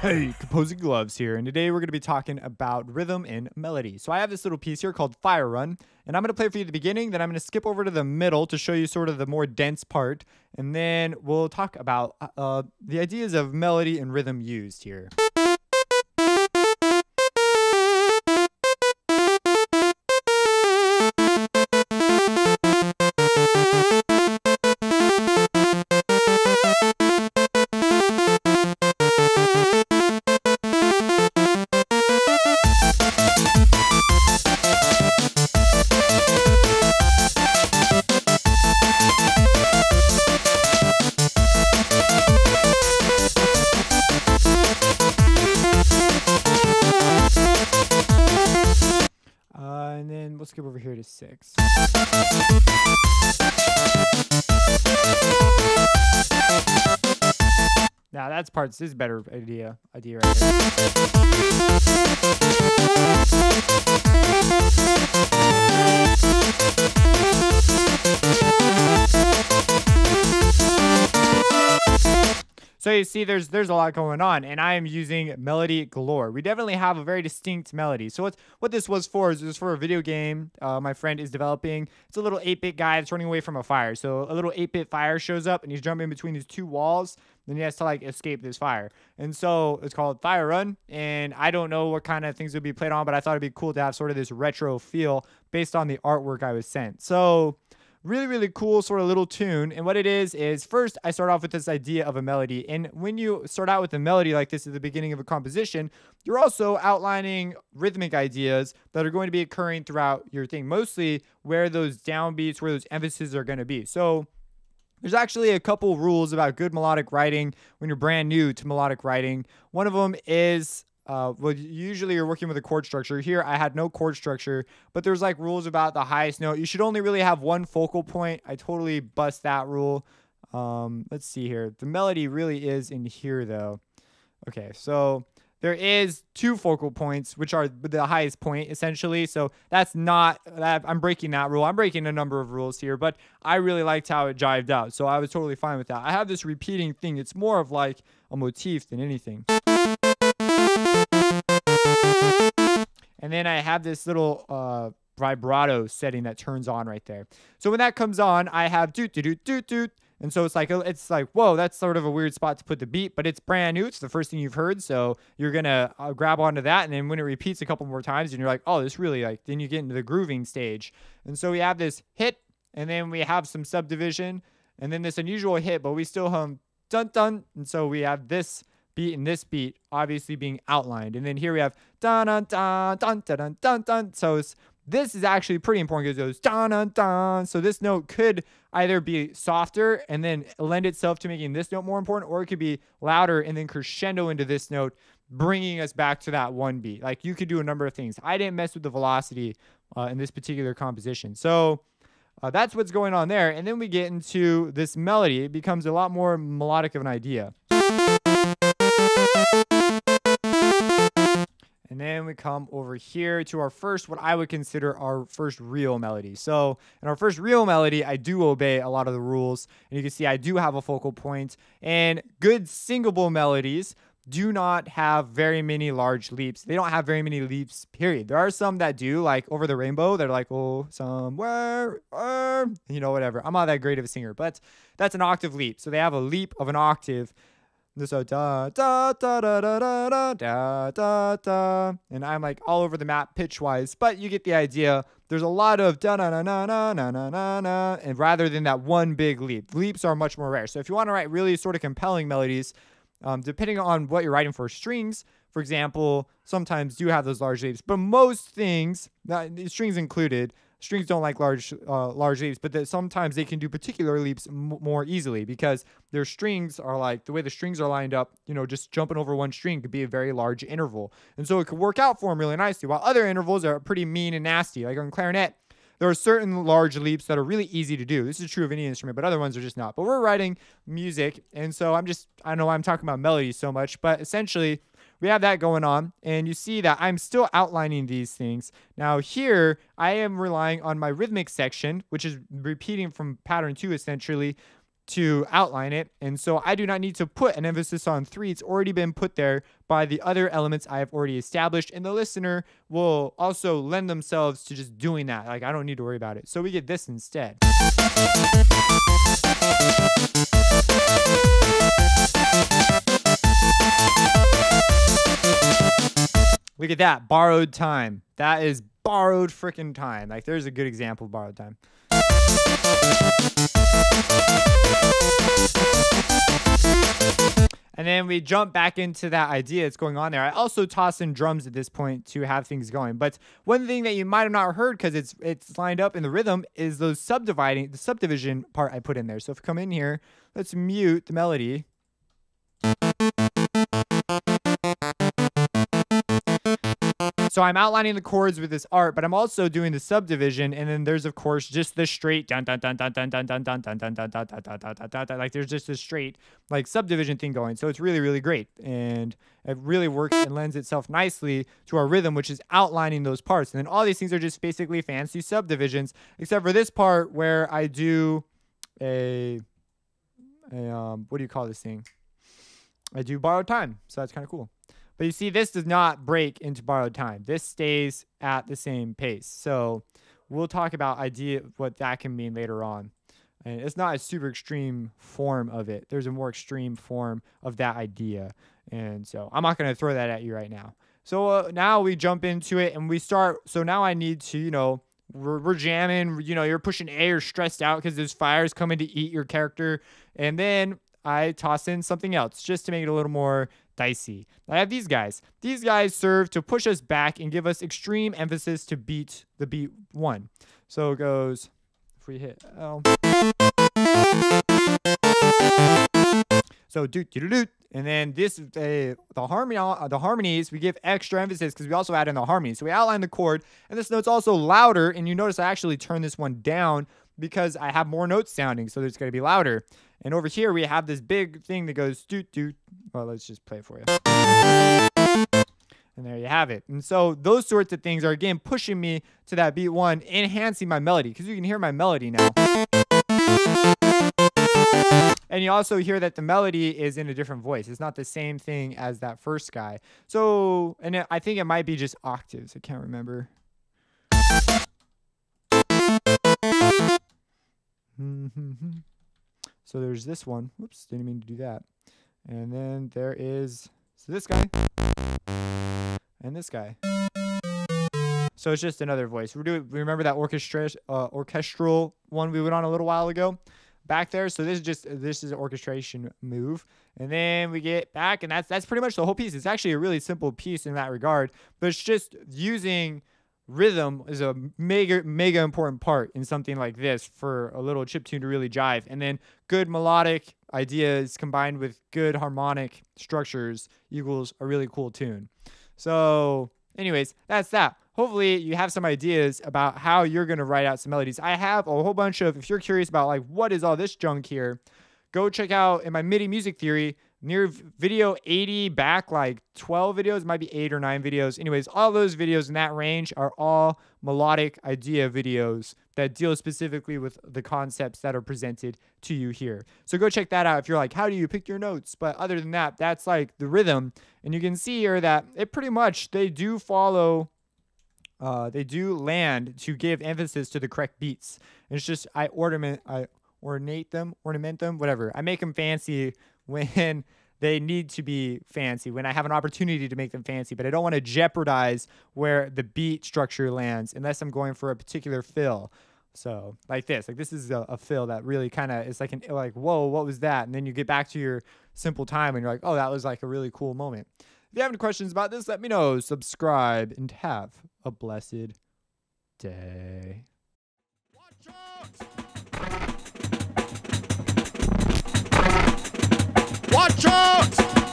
Hey, Composing Gloves here, and today we're going to be talking about rhythm and melody. So I have this little piece here called Fire Run, and I'm going to play for you at the beginning, then I'm going to skip over to the middle to show you sort of the more dense part, and then we'll talk about the ideas of melody and rhythm used here. And then we'll skip over here to 6. Now that's parts. This is a better idea right here. So you see, there's a lot going on, and I am using melody galore. We definitely have a very distinct melody. So what this was for is it was for a video game my friend is developing. It's a little 8-bit guy that's running away from a fire. So a little 8-bit fire shows up, and he's jumping between these two walls. Then he has to like escape this fire. And so it's called Fire Run. And I don't know what kind of things would be played on, but I thought it'd be cool to have sort of this retro feel based on the artwork I was sent. So really, really cool sort of little tune. And what it is first I start off with this idea of a melody. And when you start out with a melody like this at the beginning of a composition, you're also outlining rhythmic ideas that are going to be occurring throughout your thing, mostly where those downbeats, where those emphases are going to be. So there's actually a couple rules about good melodic writing when you're brand new to melodic writing. One of them is, well, usually you're working with a chord structure. Here, I had no chord structure, but there's like rules about the highest note. You should only really have one focal point. I totally bust that rule. Let's see here. The melody really is in here, though. Okay, so there is 2 focal points, which are the highest point, essentially. So that's not that. I'm breaking that rule. I'm breaking a number of rules here, but I really liked how it jived out. So I was totally fine with that. I have this repeating thing. It's more of like a motif than anything. And then I have this little vibrato setting that turns on right there. So when that comes on, I have doot doot doot doot doot. And so it's like whoa, that's sort of a weird spot to put the beat, but it's brand new. It's the first thing you've heard, so you're gonna grab onto that. And then when it repeats a couple more times, and you're like, oh, this really like. Then you get into the grooving stage. And so we have this hit, and then we have some subdivision, and then this unusual hit, but we still hum dun dun. And so we have this beat and this beat obviously being outlined. And then here we have dun dun dun dun dun dun dun. So this is actually pretty important because it goes dun dun dun. So this note could either be softer and then lend itself to making this note more important, or it could be louder and then crescendo into this note, bringing us back to that one beat. Like you could do a number of things. I didn't mess with the velocity in this particular composition. So that's what's going on there. And then we get into this melody. It becomes a lot more melodic of an idea. And then we come over here to our first, what I would consider our first real melody. So in our first real melody, I do obey a lot of the rules. And you can see I do have a focal point. And good singable melodies do not have very many large leaps. They don't have very many leaps, period. There are some that do, like Over the Rainbow. They're like, oh, somewhere, you know, whatever. I'm not that great of a singer, but that's an octave leap. So they have a leap of an octave. So da da da da da da da da da, and I'm like all over the map pitch wise, but you get the idea. There's a lot of da na na na na na na na na, and rather than that one big leap, leaps are much more rare. So if you want to write really sort of compelling melodies, depending on what you're writing for, strings, for example, sometimes do have those large leaps, but most things, strings included. Strings don't like large leaps, but sometimes they can do particular leaps more easily because their strings are like, the way the strings are lined up, you know, just jumping over one string could be a very large interval. And so it could work out for them really nicely, while other intervals are pretty mean and nasty. Like on clarinet, there are certain large leaps that are really easy to do. This is true of any instrument, but other ones are just not. But we're writing music, and so I know I'm talking about melody so much, but essentially we have that going on. And you see that I'm still outlining these things. Now here, I am relying on my rhythmic section, which is repeating from pattern 2 essentially, to outline it. And so I do not need to put an emphasis on 3. It's already been put there by the other elements I have already established. And the listener will also lend themselves to just doing that. Like, I don't need to worry about it. So we get this instead. Look at that, borrowed time. That is borrowed freaking time. Like, there's a good example of borrowed time. And then we jump back into that idea that's going on there. I also toss in drums at this point to have things going. But one thing that you might have not heard because it's lined up in the rhythm is the subdivision part I put in there. So if we come in here, let's mute the melody. So I'm outlining the chords with this art, but I'm also doing the subdivision, and then there's of course just the straight dun dun dun dun dun dun dun dun dun dun dun dun dun dun dun dun. Like there's just a straight like subdivision thing going. So it's really, really great, and it really works and lends itself nicely to our rhythm, which is outlining those parts. And then all these things are just basically fancy subdivisions, except for this part where I do a what do you call this thing? I do borrowed time, so that's kind of cool. But you see, this does not break into borrowed time. This stays at the same pace. So we'll talk about what that can mean later on. And it's not a super extreme form of it. There's a more extreme form of that idea. And so I'm not going to throw that at you right now. So now we jump into it and we start. So now I need to, we're jamming, you're pushing A, you're stressed out because there's fires coming to eat your character. And then I toss in something else just to make it a little more dicey. I have these guys. These guys serve to push us back and give us extreme emphasis to beat the beat 1. So it goes, if we hit L. So doot doot doot, and then this the harmonies we give extra emphasis because we also add in the harmonies. So we outline the chord, and this note's also louder. And you notice I actually turn this one down because I have more notes sounding, so it's going to be louder. And over here we have this big thing that goes doot doot. Well, let's just play it for you. And there you have it. And so those sorts of things are again pushing me to that beat 1, enhancing my melody because you can hear my melody now. And you also hear that the melody is in a different voice. It's not the same thing as that first guy. So, and I think it might be just octaves. I can't remember. So there's this one. Whoops, didn't mean to do that. And then there is this guy and this guy. So it's just another voice. Remember that orchestral one we went on a little while ago back there? So this is an orchestration move. And then we get back, and that's pretty much the whole piece. It's actually a really simple piece in that regard, but it's just using rhythm is a mega important part in something like this for a little chiptune to really jive. And then good melodic ideas combined with good harmonic structures equals a really cool tune. So anyways, that's that. Hopefully you have some ideas about how you're going to write out some melodies. I have a whole bunch of, if you're curious about like what is all this junk here, go check out in my MIDI music theory near video 80 back like 12 videos, might be 8 or 9 videos. Anyways, all those videos in that range are all melodic idea videos that deal specifically with the concepts that are presented to you here. So go check that out if you're like, how do you pick your notes? But other than that, that's like the rhythm. And you can see here that it pretty much, they do follow, they do land to give emphasis to the correct beats. And it's just, I ornament them, whatever. I make them fancy when they need to be fancy, when I have an opportunity to make them fancy, but I don't want to jeopardize where the beat structure lands unless I'm going for a particular fill. So like this is a fill that really kind of is like whoa, what was that? And then you get back to your simple time and you're like, oh, that was like a really cool moment. If you have any questions about this, let me know. Subscribe and have a blessed day. Watch out! Watch out!